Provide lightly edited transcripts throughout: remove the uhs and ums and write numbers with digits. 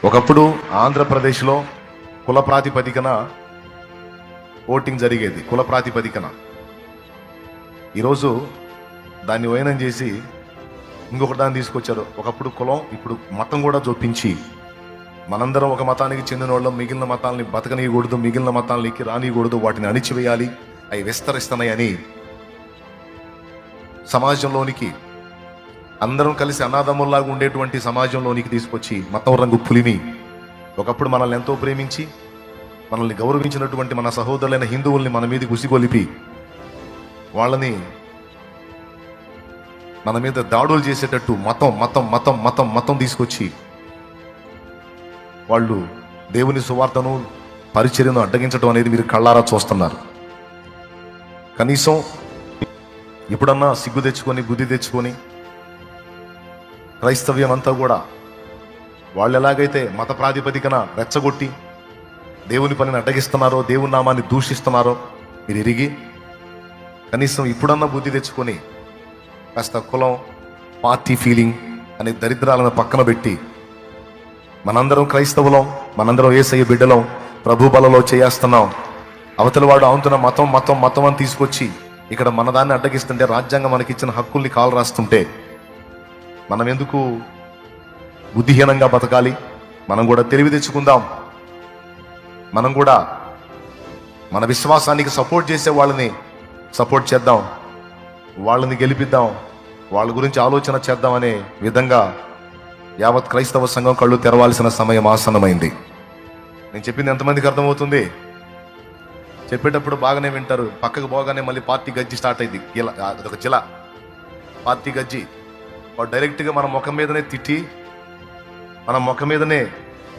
ఒకప్పుడు ఆంధ్రప్రదేశ్లో కుల ప్రాతిపదికన ఓటింగ్ జరిగేది. కుల ప్రాతిపదికన. ఈరోజు దాన్ని వైనం చేసి ఇంకొక దాన్ని తీసుకొచ్చారు. ఒకప్పుడు కులం, ఇప్పుడు మతం కూడా జొప్పించి మనందరం ఒక మతానికి చెందిన వాళ్ళం, మిగిలిన మతాలని బతకనీయకూడదు, మిగిలిన మతాలకి రానియకూడదు, వాటిని అణిచివేయాలి, అవి విస్తరిస్తున్నాయని సమాజంలోనికి అందరం కలిసి అనాథముల్లాగా ఉండేటువంటి సమాజంలోనికి తీసుకొచ్చి మతం రంగు పులిమి ఒకప్పుడు మనల్ని ఎంతో ప్రేమించి మనల్ని గౌరవించినటువంటి మన సహోదరులైన హిందువుల్ని మన మీద గుసిగొలిపి వాళ్ళని మన మీద దాడులు చేసేటట్టు మతం మతం మతం మతం మతం తీసుకొచ్చి వాళ్ళు దేవుని సువార్తను పరిచర్యను అడ్డగించడం అనేది మీరు కళ్ళారా చూస్తున్నారు. కనీసం ఇప్పుడన్నా సిగ్గు తెచ్చుకొని బుద్ధి తెచ్చుకొని క్రైస్తవ్యం అంతా కూడా వాళ్ళు ఎలాగైతే మత ప్రాతిపదికన రెచ్చగొట్టి దేవుని పనిని అడ్డగిస్తున్నారో, దేవుని నామాన్ని దూషిస్తున్నారో మీరు ఎరిగి కనీసం ఇప్పుడన్నా బుద్ధి తెచ్చుకొని కాస్త కులం, పార్టీ ఫీలింగ్ అనే దరిద్రాలను పక్కన పెట్టి మనందరం క్రైస్తవులం, మనందరం యేసయ్య బిడ్డలం, ప్రభు బలలో చేస్తున్నాం, అవతల వాడు అవుతున్న మతం మతం మతం అని తీసుకొచ్చి ఇక్కడ మనదాన్ని అడ్డగిస్తుంటే, రాజ్యాంగం మనకిచ్చిన హక్కుల్ని కాలు రాస్తుంటే మనం ఎందుకు బుద్ధిహీనంగా బతకాలి? మనం కూడా తెలివి తెచ్చుకుందాం. మనం కూడా మన విశ్వాసానికి సపోర్ట్ చేసే వాళ్ళని సపోర్ట్ చేద్దాం, వాళ్ళని గెలిపిద్దాం, వాళ్ళ గురించి ఆలోచన చేద్దామనే విధంగా యావత్ క్రైస్తవ సంఘం కళ్ళు తెరవాల్సిన సమయం ఆసన్నమైంది. నేను చెప్పింది ఎంతమందికి అర్థమవుతుంది? చెప్పేటప్పుడు బాగానే వింటారు, పక్కకు పోగానే మళ్ళీ పార్టీ గజ్జి స్టార్ట్ అయింది. అదొక జిల పార్టీ గజ్జి. వాడు డైరెక్ట్గా మన ముఖం మీదనే తిట్టి, మన ముఖం మీదనే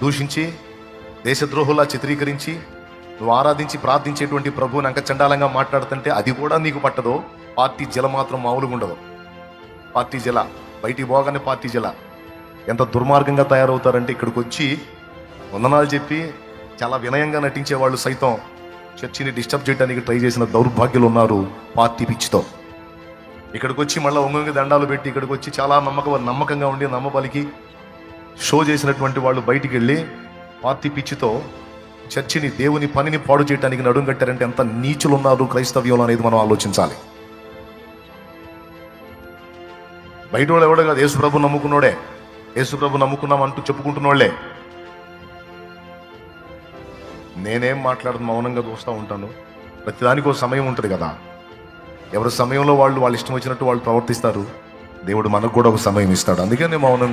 దూషించి, దేశద్రోహులా చిత్రీకరించి, నువ్వు ఆరాధించి ప్రార్థించేటువంటి ప్రభువుని అంకచండాలంగా మాట్లాడుతుంటే అది కూడా నీకు పట్టదు. పార్టీ జిల మాత్రం మామూలుగా ఉండదు. పార్టీ జిల బయటికి పోగానే పార్టీ జిల. ఎంత దుర్మార్గంగా తయారవుతారంటే, ఇక్కడికి వచ్చి వందనాలు చెప్పి చాలా వినయంగా నటించే వాళ్ళు సైతం చర్చిని డిస్టర్బ్ చేయడానికి ట్రై చేసిన దౌర్భాగ్యులు ఉన్నారు పార్టీ పిచ్చితో. ఇక్కడికి వచ్చి మళ్ళీ ఒంగొంగి దండాలు పెట్టి ఇక్కడికి వచ్చి చాలా నమ్మకంగా ఉండి నమ్మబలికి షో చేసినటువంటి వాళ్ళు బయటికి వెళ్ళి పార్టీ పిచ్చితో చర్చిని, దేవుని పనిని పాడు చేయడానికి నడుం కట్టారంటే ఎంత నీచులు ఉన్నారు క్రైస్తవ్యంలో అనేది మనం ఆలోచించాలి. బయట వాళ్ళు ఎవడో కాదు, యేసుప్రభు నమ్ముకున్నోడే, యేసుప్రభు నమ్ముకున్నాం అంటూ చెప్పుకుంటున్నోళ్లే. నేనేం మాట్లాడదు, మౌనంగా చూస్తూ ఉంటాను. ప్రతిదానికి ఒక సమయం ఉంటుంది కదా. ఎవరి సమయంలో వాళ్ళు ఇష్టం వచ్చినట్టు వాళ్ళు ప్రవర్తిస్తారు. దేవుడు మనకు కూడా ఒక సమయం ఇస్తాడు. అందుకే నేను మౌనం